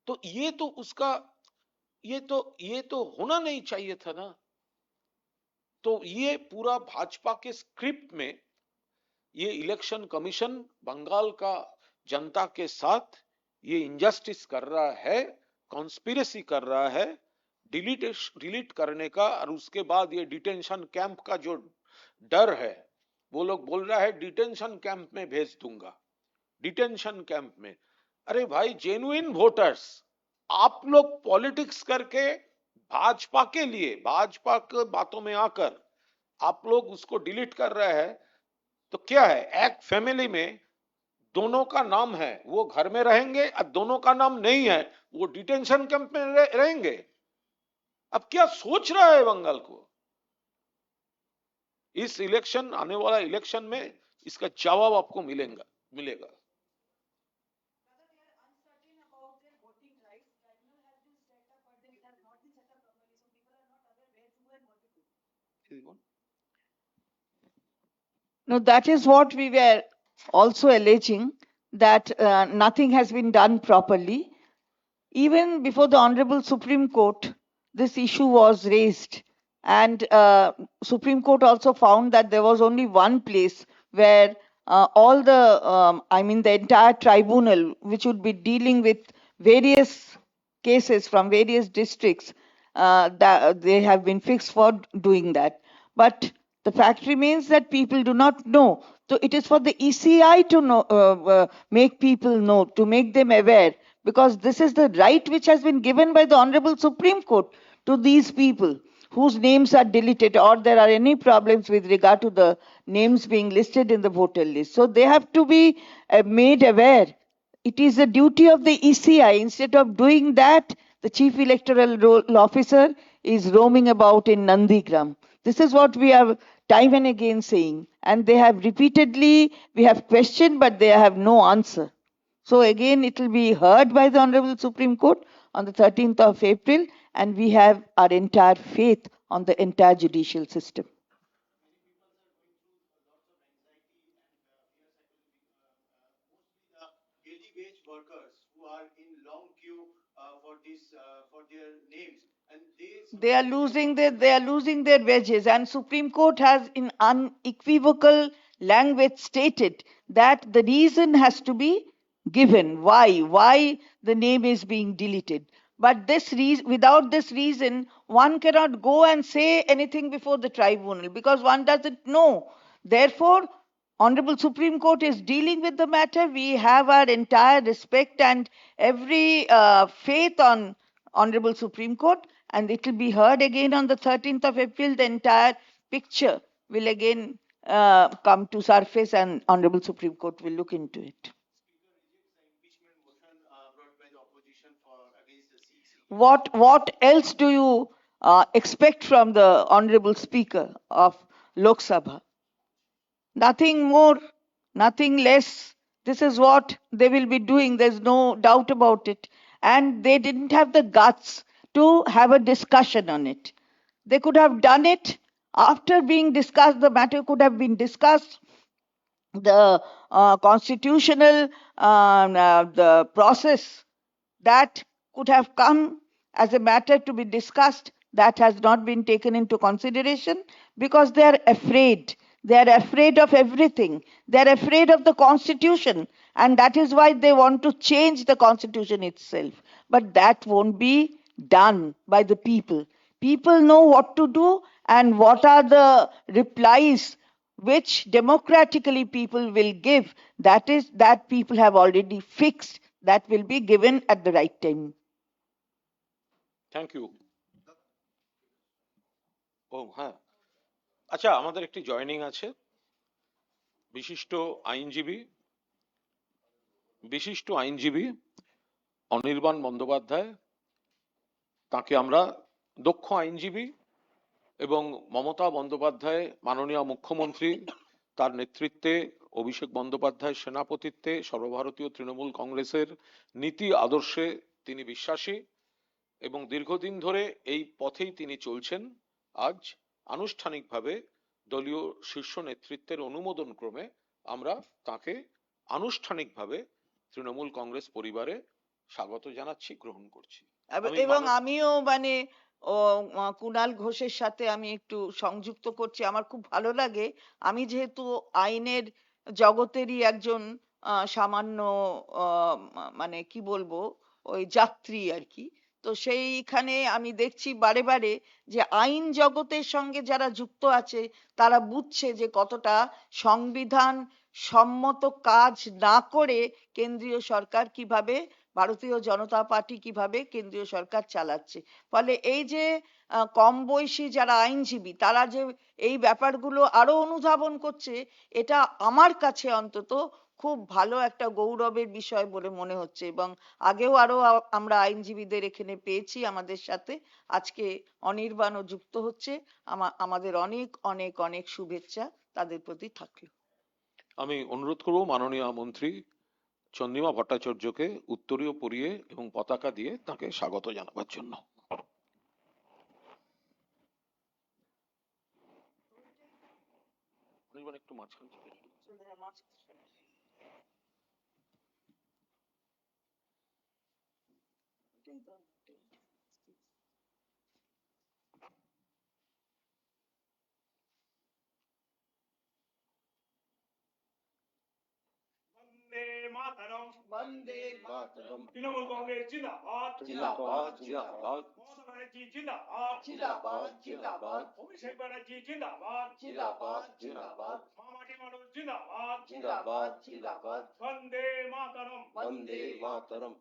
तो ये तो उसका, ये तो होना नहीं चाहिए था ना। तो ये पूरा भाजपा के स्क्रिप्ट में ये इलेक्शन कमीशन बंगाल का जनता के साथ ये इनजस्टिस कर रहा है, कॉन्स्पिरेसी कर रहा है, डिलीट करने का। और उसके बाद ये डिटेंशन कैंप का जो डर है, वो लोग बोल रहा है डिटेंशन कैंप में भेज दूंगा, डिटेंशन कैंप में। अरे भाई, जेन्युइन वोटर्स, आप लोग पॉलिटिक्स करके भाजपा के लिए, भाजपा के बातों में आकर आप लोग उसको डिलीट कर रहे हैं। तो क्या है, एक फैमिली में दोनों का नाम है वो घर में रहेंगे, और दोनों का नाम नहीं है वो डिटेंशन कैंप में रहेंगे। अब क्या सोच रहा है बंगाल को? इस इलेक्शन, आने वाला इलेक्शन में इसका जवाब आपको मिलेगा। No, that is what we were also alleging, that nothing has been done properly. Even before the Honorable Supreme Court, this issue was raised, and Supreme Court also found that there was only one place where all the, the entire tribunal, which would be dealing with various cases from various districts, that they have been fixed for doing that. But the fact remains that people do not know. So it is for the ECI to know, make people know, to make them aware, because this is the right which has been given by the Honorable Supreme Court to these people. whose names are deleted, or there are any problems with regard to the names being listed in the voter list. So they have to be made aware. It is the duty of the ECI. Instead of doing that, the Chief Electoral Officer is roaming about in Nandigram. This is what we are time and again saying. And they have repeatedly, we have questioned, but they have no answer. So again, it will be heard by the Honorable Supreme Court on the 13th of April, and we have our entire faith on the entire judicial system. Daily wage workers who are in long queue for their names, and They are losing their wages, and Supreme Court has in unequivocal language stated that the reason has to be given why the name is being deleted. But this without this reason, one cannot go and say anything before the tribunal because one doesn't know. Therefore, Honorable Supreme Court is dealing with the matter. We have our entire respect and every faith on Honorable Supreme Court, and it will be heard again on the 13th of April. The entire picture will again come to surface, and Honorable Supreme Court will look into it. impeachment motion brought by the opposition against the CEC. What else do you expect from the Honorable Speaker of Lok Sabha? Nothing more, nothing less. This is what they will be doing. There's no doubt about it. And they didn't have the guts to have a discussion on it. They could have done it after being discussed. The matter could have been discussed. The constitutional the process that could have come as a matter to be discussed, that has not been taken into consideration because they are afraid. They are afraid of everything. They are afraid of the constitution, and that is why they want to change the constitution itself. But that won't be done by the people. People know what to do and what are the replies which democratically people will give. That is, that people have already fixed, that will be given at the right time. Thank you. ও হ্যাঁ, আচ্ছা, আমাদের একটি joining আছে, বিশিষ্ট আইনজীবী অনির্বাণ বন্দ্যোপাধ্যায়। তাকে আমরা দক্ষ আইনজীবী এবং মমতা বন্দ্যোপাধ্যায় মাননীয় মুখ্যমন্ত্রী, তার নেতৃত্বে অভিষেক বন্দ্যোপাধ্যায়ের সেনাপতিত্বে সর্বভারতীয় তৃণমূল কংগ্রেসের নীতি আদর্শে তিনি বিশ্বাসী এবং দীর্ঘদিন ধরে এই পথেই তিনি চলছেন। আজ আনুষ্ঠানিকভাবে দলীয় শীর্ষ নেতৃত্বের অনুমোদন ক্রমে আমরা তাকে আনুষ্ঠানিকভাবে তৃণমূল কংগ্রেস পরিবারে স্বাগত জানাচ্ছি, গ্রহণ করছি। এবং আমিও মানে কুণাল ঘোষের সাথে আমি একটু সংযুক্ত করছি। আমার খুব ভালো লাগে, আমি যেহেতু আইনের জগতেরই একজন সামান্য মানে কি বলবো ওই যাত্রী আর কি, তো সেইখানে আমি দেখছি বারে বারে যে আইন জগতের সঙ্গে যারা যুক্ত আছে তারা বুঝছে যে কতটা সংবিধান সম্মত কাজ না করে কেন্দ্রীয় সরকার কিভাবে, ভারতীয় জনতা পার্টি কিভাবে কেন্দ্রীয় সরকার চালাচ্ছে। ফলে এই যে কম বয়সী যারা আইনজীবী তারা যে এই ব্যাপারগুলো আরো অনুধাবন করছে, এটা আমার কাছে অন্তত খুব ভালো একটা গৌরবের বিষয় বলে মনে হচ্ছে। এবং আগেও আরো আমরা আইনজীবীদের এখানে পেয়েছি আমাদের সাথে, আজকে অনির্বাণও যুক্ত হচ্ছে। আমাদের অনেক অনেক অনেক শুভেচ্ছা তাদের প্রতি থাকলো। আমি অনুরোধ করব মাননীয় মন্ত্রী চন্দ্রিমা ভট্টাচার্যকে উত্তরীয় পরিয়ে এবং পতাকা দিয়ে তাকে স্বাগত জানাবার জন্য। একটু মাঝখান থেকে वंदे मातरम। तृणमूल कांग्रेस जिंदाबाद जिंदाबाद जिंदाबाद। ममता बनर्जी जिंदाबाद जिंदाबाद जिंदाबाद। अभिषेक बनर्जी जिंदाबाद जिंदाबाद जिंदाबाद। मामाटी मनोज जिंदाबाद जिंदाबाद जिंदाबाद। वंदे मातरम। वंदे मातरम।